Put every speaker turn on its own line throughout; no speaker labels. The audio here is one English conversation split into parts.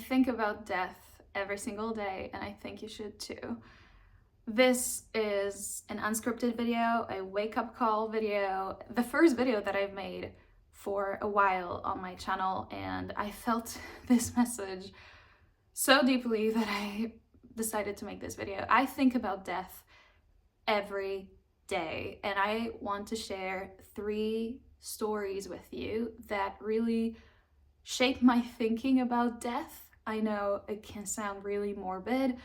think about death every single day, and I think you should too. This is an unscripted video, a wake-up call video, the first video that I've made for a while on my channel, and I felt this message so deeply that I decided to make this video. I think about death every day, and I want to share 3 stories with you that really shape my thinking about death. I know it can sound really morbid,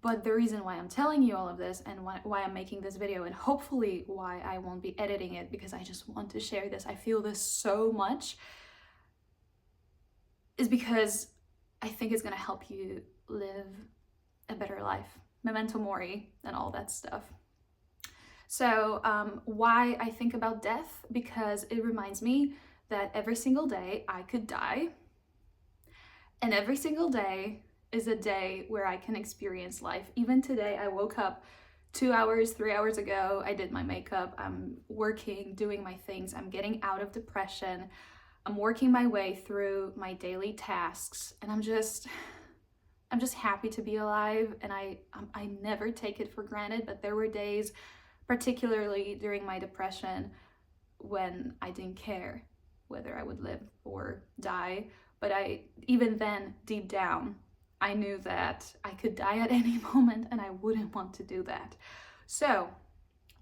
but the reason why I'm telling you all of this and why I'm making this video, and hopefully why I won't be editing it because I just want to share this, I feel this so much, is because I think it's gonna help you live a better life. Memento mori and all that stuff. So why I think about death? Because it reminds me that every single day I could die, and every single day is a day where I can experience life. Even today, I woke up 2 hours, 3 hours ago, I did my makeup, I'm working, doing my things, I'm getting out of depression, I'm working my way through my daily tasks, and I'm just happy to be alive, and I never take it for granted, but there were days, particularly during my depression, when I didn't care whether I would live or die. But even then, deep down, I knew that I could die at any moment and I wouldn't want to do that. So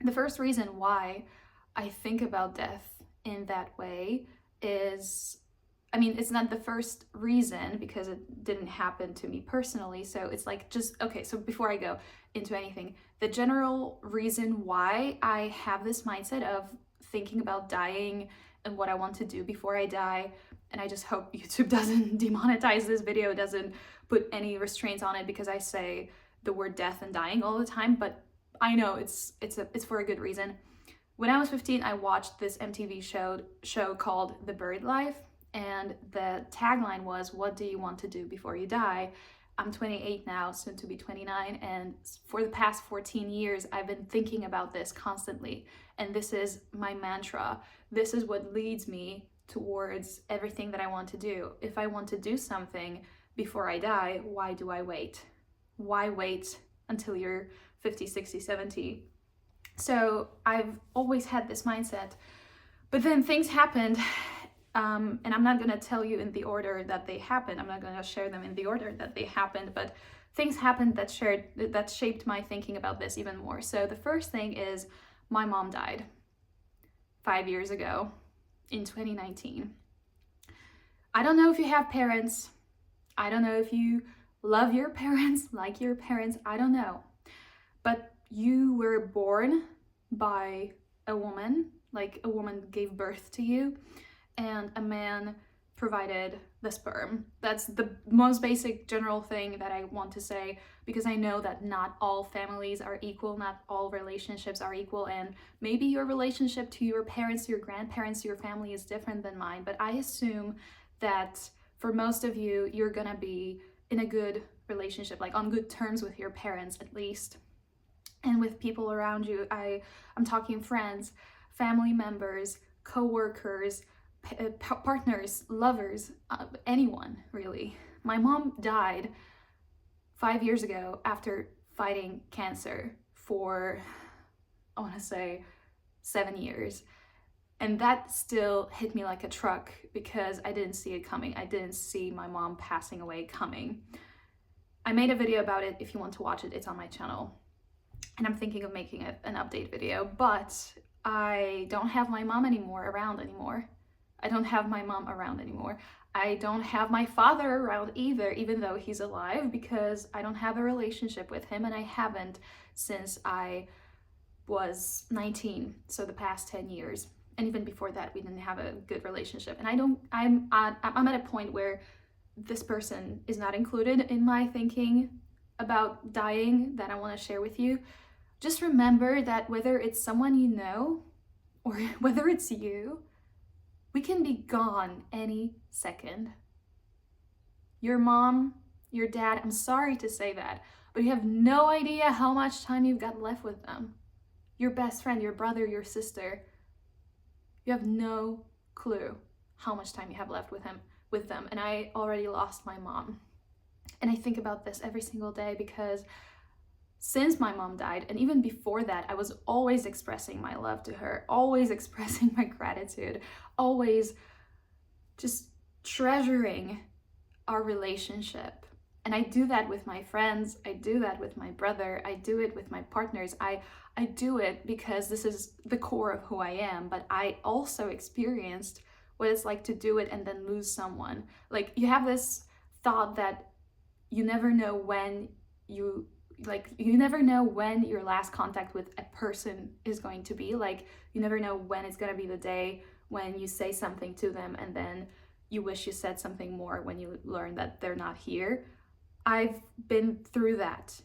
the first reason why I think about death in that way is, I mean, it's not the first reason because it didn't happen to me personally. So it's like okay, so before I go into anything, the general reason why I have this mindset of thinking about dying and what I want to do before I die, and I just hope YouTube doesn't demonetize this video, doesn't put any restraints on it because I say the word death and dying all the time, but I know it's for a good reason. When I was 15, I watched this MTV show called The Bird Life, and the tagline was, "What do you want to do before you die?" I'm 28 now, soon to be 29, and for the past 14 years, I've been thinking about this constantly, and this is my mantra. This is what leads me towards everything that I want to do. If I want to do something before I die, why do I wait? Why wait until you're 50, 60, 70? So I've always had this mindset, but then things happened. And I'm not going to tell you in the order that they happened. I'm not going to share them in the order that they happened, but things happened that shaped my thinking about this even more. So the first thing is my mom died 5 years ago in 2019. I don't know if you have parents. I don't know if you love your parents, like your parents. I don't know. But you were born by a woman, like a woman gave birth to you, and a man provided the sperm. That's the most basic general thing that I want to say, because I know that not all families are equal, not all relationships are equal, and maybe your relationship to your parents, your grandparents, your family is different than mine, but I assume that for most of you, you're gonna be in a good relationship, like on good terms with your parents at least, and with people around you. I'm talking friends, family members, co-workers, partners, lovers, anyone really. My mom died 5 years ago after fighting cancer for, I want to say, 7 years. And that still hit me like a truck because I didn't see it coming. I didn't see my mom passing away coming. I made a video about it. If you want to watch it, it's on my channel. And I'm thinking of making an update video, but I don't have my mom around anymore. I don't have my mom around anymore. I don't have my father around either, even though he's alive, because I don't have a relationship with him, and I haven't since I was 19, so the past 10 years. And even before that, we didn't have a good relationship. And I'm at a point where this person is not included in my thinking about dying that I want to share with you. Just remember that whether it's someone you know or whether it's you, we can be gone any second. Your mom, your dad, I'm sorry to say that, but you have no idea how much time you've got left with them. Your best friend, your brother, your sister, you have no clue how much time you have left with them. And I already lost my mom And I think about this every single day because since my mom died, and even before that, I was always expressing my love to her, always expressing my gratitude, always just treasuring our relationship. And I do that with my friends, I do that with my brother, I do it with my partners. I do it because this is the core of who I am, but I also experienced what it's like to do it and then lose someone. Like, you have this thought that you never know when you never know when your last contact with a person is going to be. Like, you never know when it's going to be the day when you say something to them and then you wish you said something more when you learn that they're not here. I've been through that.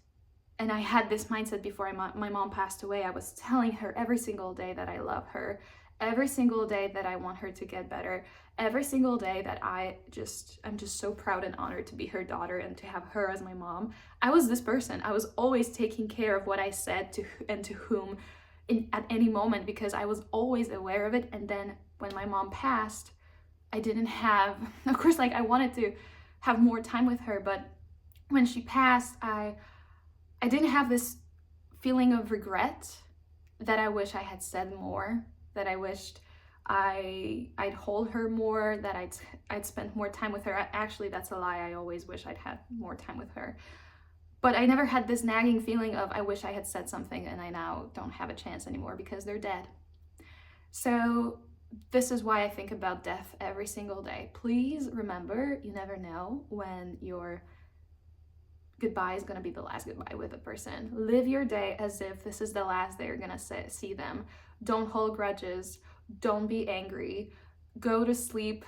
And I had this mindset before my mom passed away. I was telling her every single day that I love her, every single day that I want her to get better, every single day that I'm just so proud and honored to be her daughter and to have her as my mom. I was this person. I was always taking care of what I said to and to whom at any moment, because I was always aware of it. And then when my mom passed, I didn't have, of course, like, I wanted to have more time with her, but when she passed, I didn't have this feeling of regret that I wish I had said more, that I wished I'd hold her more, that I'd spent more time with her. Actually, that's a lie. I always wish I'd had more time with her. But I never had this nagging feeling of I wish I had said something and I now don't have a chance anymore because they're dead. So this is why I think about death every single day. Please remember, you never know when your goodbye is going to be the last goodbye with a person. Live your day as if this is the last day you're going to see them. Don't hold grudges. Don't be angry. Go to sleep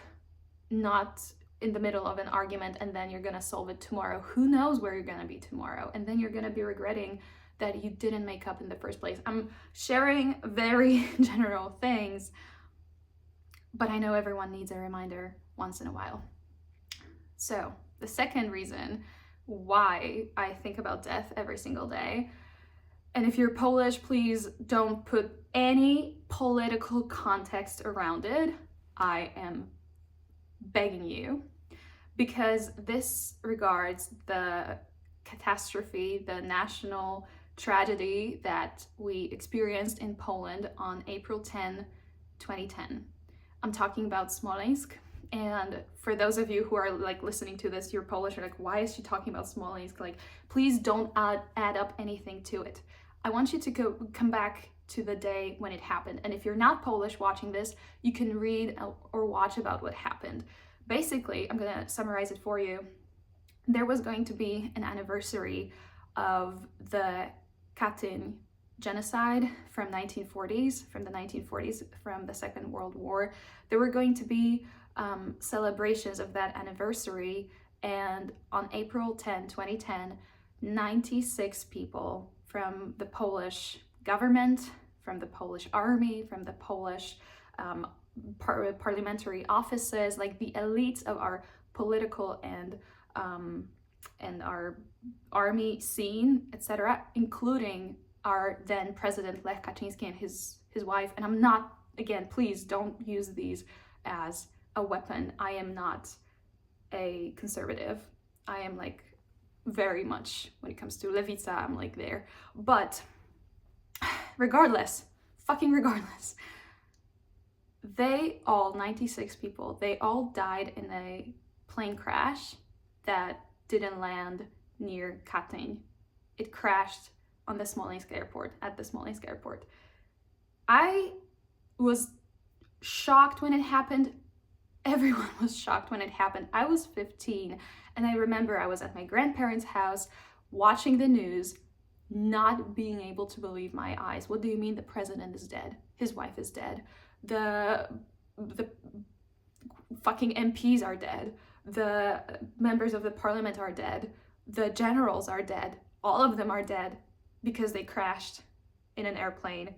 not in the middle of an argument and then you're going to solve it tomorrow. Who knows where you're going to be tomorrow? And then you're going to be regretting that you didn't make up in the first place. I'm sharing very general things, but I know everyone needs a reminder once in a while. So the second reason why I think about death every single day, and if you're Polish, please don't put any political context around it. I am begging you, because this regards the catastrophe, the national tragedy that we experienced in Poland on April 10, 2010. I'm talking about Smolensk. And for those of you who are like listening to this, you're Polish, you're like, why is she talking about Smolensk? Like, please don't add up anything to it. I want you to come back to the day when it happened. And if you're not Polish watching this, you can read or watch about what happened. Basically, I'm gonna summarize it for you. There was going to be an anniversary of the Katyn genocide from the 1940s, from the Second World War. There were going to be celebrations of that anniversary, and on April 10, 2010, 96 people from the Polish government, from the Polish army, from the Polish parliamentary offices, like the elites of our political and our army scene, etc., including our then president Lech Kaczyński and his wife. And I'm not, again, please don't use these as a weapon. I am not a conservative. I am like very much, when it comes to Lewica, I'm like there. But regardless, fucking regardless, they all, 96 people, they all died in a plane crash that didn't land near Katyn. It crashed on the Smolensk airport, at the Smolensk airport. I was shocked when it happened. Everyone was shocked when it happened. I was 15, and I remember I was at my grandparents' house watching the news, not being able to believe my eyes. What do you mean the president is dead? His wife is dead. The fucking MPs are dead. The members of the parliament are dead. The generals are dead. All of them are dead because they crashed in an airplane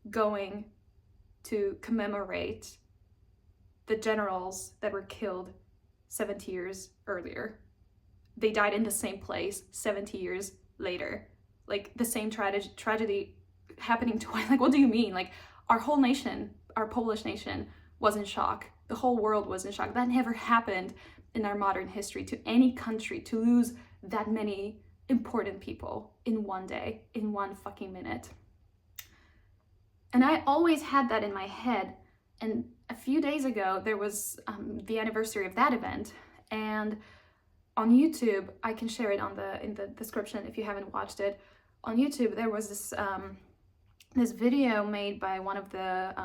going to commemorate the generals that were killed 70 years earlier. They died in the same place 70 years later. Like, the same tragedy happening twice. Like, what do you mean? Like, our whole nation, our Polish nation, was in shock. The whole world was in shock. That never happened in our modern history, to any country, to lose that many important people in one day, in one fucking minute. And I always had that in my head. And a few days ago, there was the anniversary of that event. And on YouTube, I can share it in the description if you haven't watched it. On YouTube, there was this video made by one of the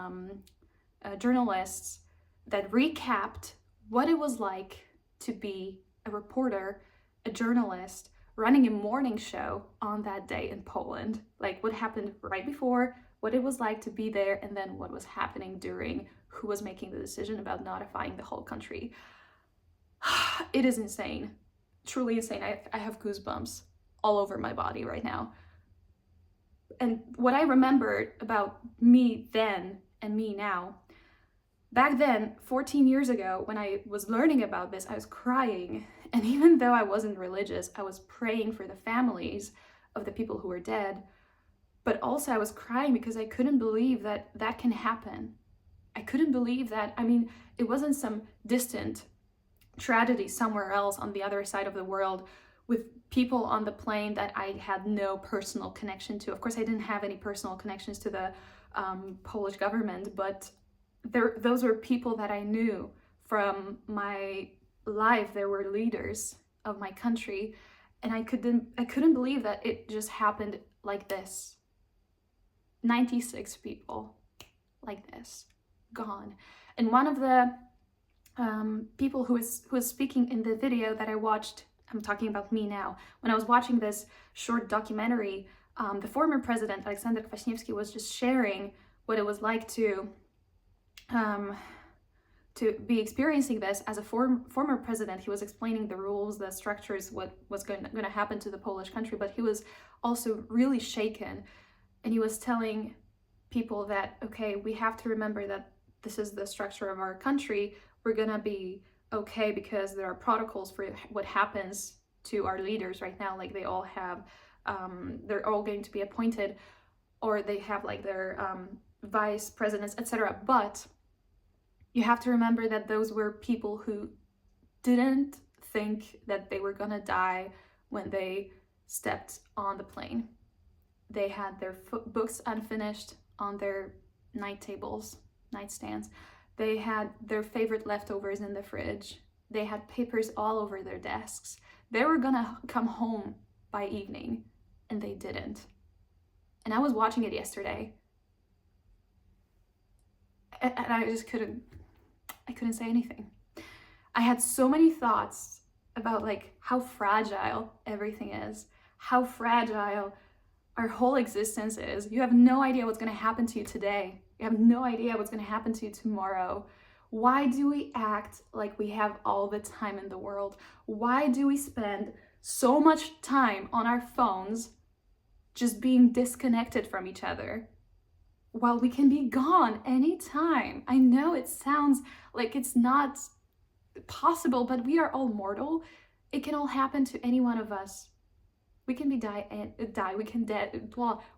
journalists that recapped what it was like to be a reporter, a journalist, running a morning show on that day in Poland. Like what happened right before, what it was like to be there, and then what was happening during, who was making the decision about notifying the whole country. It is insane, truly insane. I have goosebumps all over my body right now. And what I remembered about me then and me now, back then, 14 years ago, when I was learning about this, I was crying. And even though I wasn't religious, I was praying for the families of the people who were dead. But also I was crying because I couldn't believe that that can happen. I couldn't believe that. I mean, it wasn't some distant tragedy somewhere else on the other side of the world with people on the plane that I had no personal connection to. Of course, I didn't have any personal connections to the Polish government, but those were people that I knew from my life. There were leaders of my country, and I couldn't believe that it just happened like this. 96 people like this, gone. And one of the people who was speaking in the video that I watched, I'm talking about me now, when I was watching this short documentary, the former president, Aleksander Kwaśniewski, was just sharing what it was like to be experiencing this as a former president. He was explaining the rules, the structures, what was going to happen to the Polish country, but he was also really shaken. And he was telling people that, okay, we have to remember that this is the structure of our country. We're gonna be okay because there are protocols for what happens to our leaders right now. Like they all have, they're all going to be appointed, or they have like their vice presidents, etc. But you have to remember that those were people who didn't think that they were gonna die when they stepped on the plane. They had their books unfinished on their nightstands. They had their favorite leftovers in the fridge. They had papers all over their desks. They were gonna come home by evening, and they didn't. And I was watching it yesterday, and I just couldn't say anything. I had so many thoughts about like how fragile everything is, how fragile our whole existence is. You have no idea what's going to happen to you today. You have no idea what's going to happen to you tomorrow. Why do we act like we have all the time in the world? Why do we spend so much time on our phones just being disconnected from each other while we can be gone anytime? I know it sounds like it's not possible, but we are all mortal. It can all happen to any one of us. We can be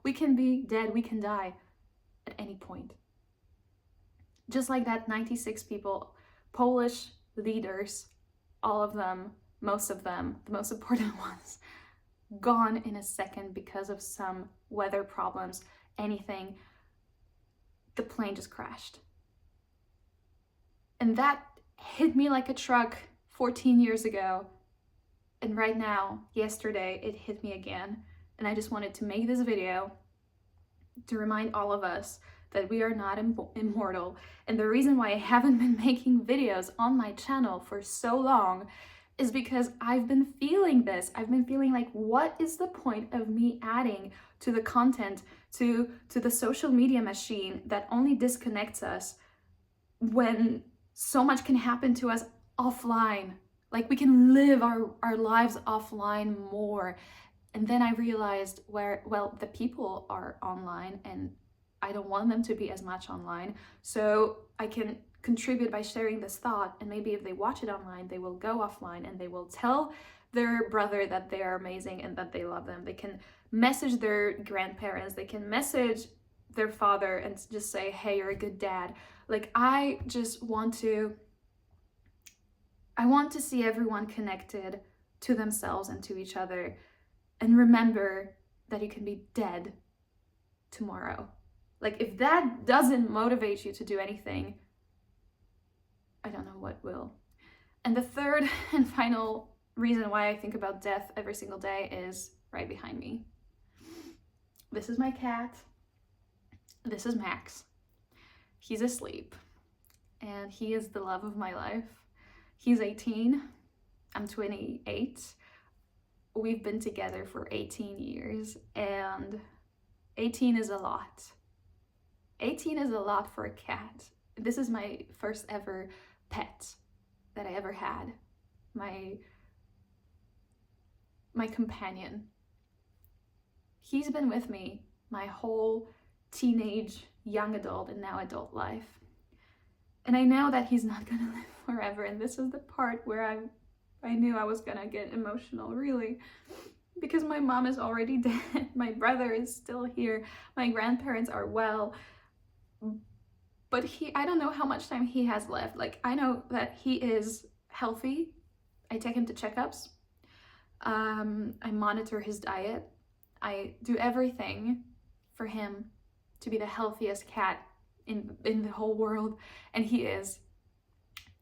we can be dead, we can die at any point. Just like that 96 people, Polish leaders, all of them, most of them, the most important ones, gone in a second because of some weather problems, anything. The plane just crashed. And that hit me like a truck 14 years ago. And right now, yesterday, it hit me again. And I just wanted to make this video to remind all of us that we are not immortal. And the reason why I haven't been making videos on my channel for so long is because I've been feeling this. I've been feeling like, what is the point of me adding to the content, to the social media machine that only disconnects us, when so much can happen to us offline? Like we can live our lives offline more. And then I realized the people are online and I don't want them to be as much online. So I can contribute by sharing this thought, and maybe if they watch it online, they will go offline and they will tell their brother that they are amazing and that they love them. They can message their grandparents, they can message their father and just say, hey, you're a good dad. Like I just want to I want to see everyone connected to themselves and to each other, and remember that you can be dead tomorrow. Like, if that doesn't motivate you to do anything, I don't know what will. And the third and final reason why I think about death every single day is right behind me. This is my cat. This is Max. He's asleep, and he is the love of my life. He's 18. I'm 28. We've been together for 18 years, and 18 is a lot. 18 is a lot for a cat. This is my first ever pet that I ever had. My companion. He's been with me my whole teenage, young adult, and now adult life. And I know that he's not gonna live forever, and this is the part where I knew I was gonna get emotional, really. Because my mom is already dead, my brother is still here, my grandparents are well, but I don't know how much time he has left. Like, I know that he is healthy. I take him to checkups. I monitor his diet. I do everything for him to be the healthiest cat in the whole world, and he is.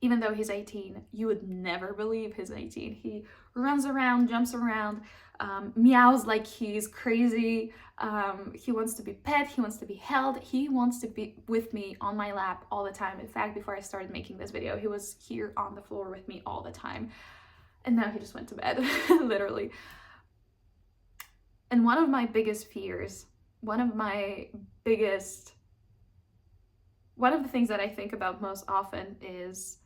Even though he's 18, you would never believe he's 18. He runs around, jumps around, meows like he's crazy. He wants to be pet, he wants to be held, he wants to be with me on my lap all the time. In fact, before I started making this video, he was here on the floor with me all the time. And now he just went to bed, literally. And one of my biggest fears, one of the things that I think about most often is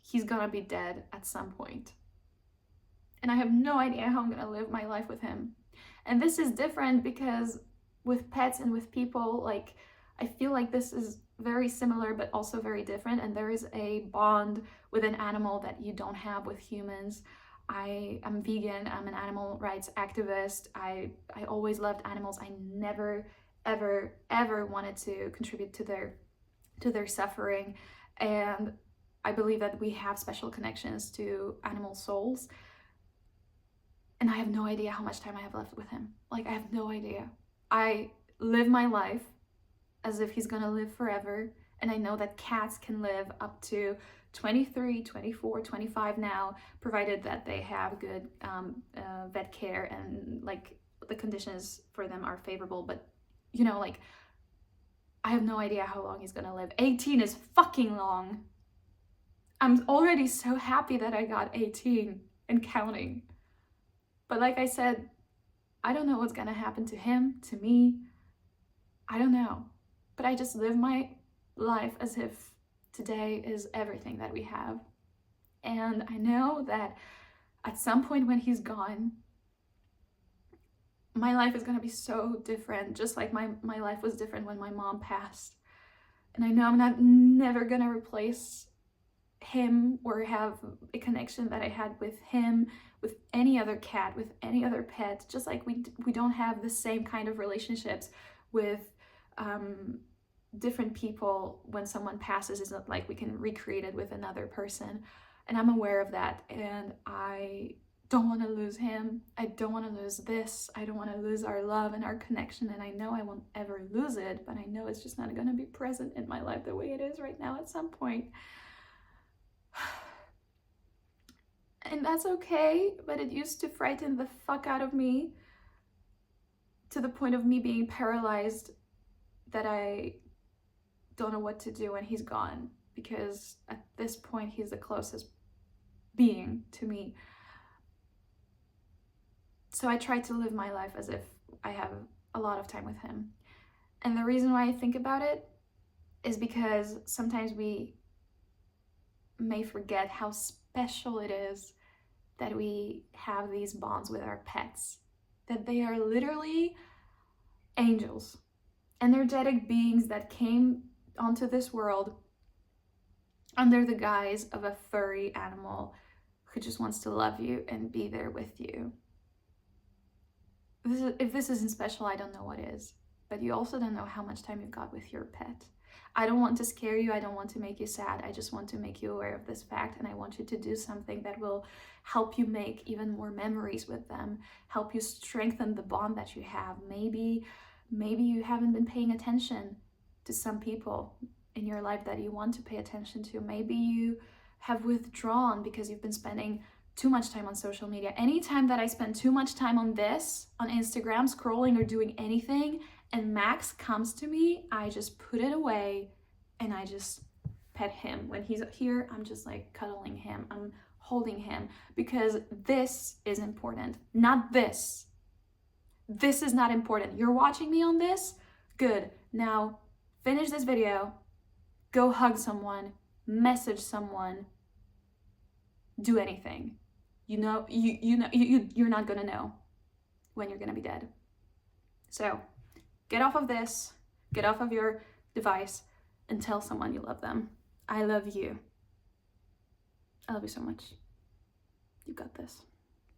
he's gonna be dead at some point. And I have no idea how I'm gonna live my life with him. And this is different because with pets and with people, like, I feel like this is very similar but also very different, and there is a bond with an animal that you don't have with humans. I'm vegan, I'm an animal rights activist. I always loved animals. I never, ever wanted to contribute to their suffering, and I believe that we have special connections to animal souls. And I have no idea how much time I have left with him. Like, I have no idea. I live my life as if he's gonna live forever, and I know that cats can live up to 23, 24, 25 now, provided that they have good vet care and like the conditions for them are favorable. But you know, like, I have no idea how long he's gonna live. 18 is fucking long. I'm already so happy that I got 18 and counting. But like I said, I don't know what's gonna happen to him, to me. I don't know. But I just live my life as if today is everything that we have. And I know that at some point when he's gone, my life is gonna be so different, just like my life was different when my mom passed. And I know I'm never gonna replace him or have a connection that I had with him, with any other cat, with any other pet, just like we don't have the same kind of relationships with different people. When someone passes, it's not like we can recreate it with another person. And I'm aware of that, and I don't want to lose him. I don't want to lose this. I don't want to lose our love and our connection, and I know I won't ever lose it, but I know it's just not going to be present in my life the way it is right now at some point. And that's okay, but it used to frighten the fuck out of me to the point of me being paralyzed, that I don't know what to do when he's gone, because at this point he's the closest being to me. So I try to live my life as if I have a lot of time with him. And the reason why I think about it is because sometimes we may forget how special it is that we have these bonds with our pets, that they are literally angels, energetic beings that came onto this world under the guise of a furry animal who just wants to love you and be there with you. If this isn't special, I don't know what is. But you also don't know how much time you've got with your pet. I don't want to scare you. I don't want to make you sad. I just want to make you aware of this fact, and I want you to do something that will help you make even more memories with them, help you strengthen the bond that you have. Maybe you haven't been paying attention to some people in your life that you want to pay attention to. Maybe you have withdrawn because you've been spending too much time on social media. Anytime that I spend too much time on this, on Instagram, scrolling or doing anything, and Max comes to me, I just put it away and I just pet him. When he's here, I'm just like cuddling him, I'm holding him, because this is important, not this. This is not important. You're watching me on this? Good. Now finish this video, go hug someone, message someone, do anything. You're not gonna know when you're gonna be dead. So get off of this, get off of your device, and tell someone you love them. I love you. I love you so much. You got this.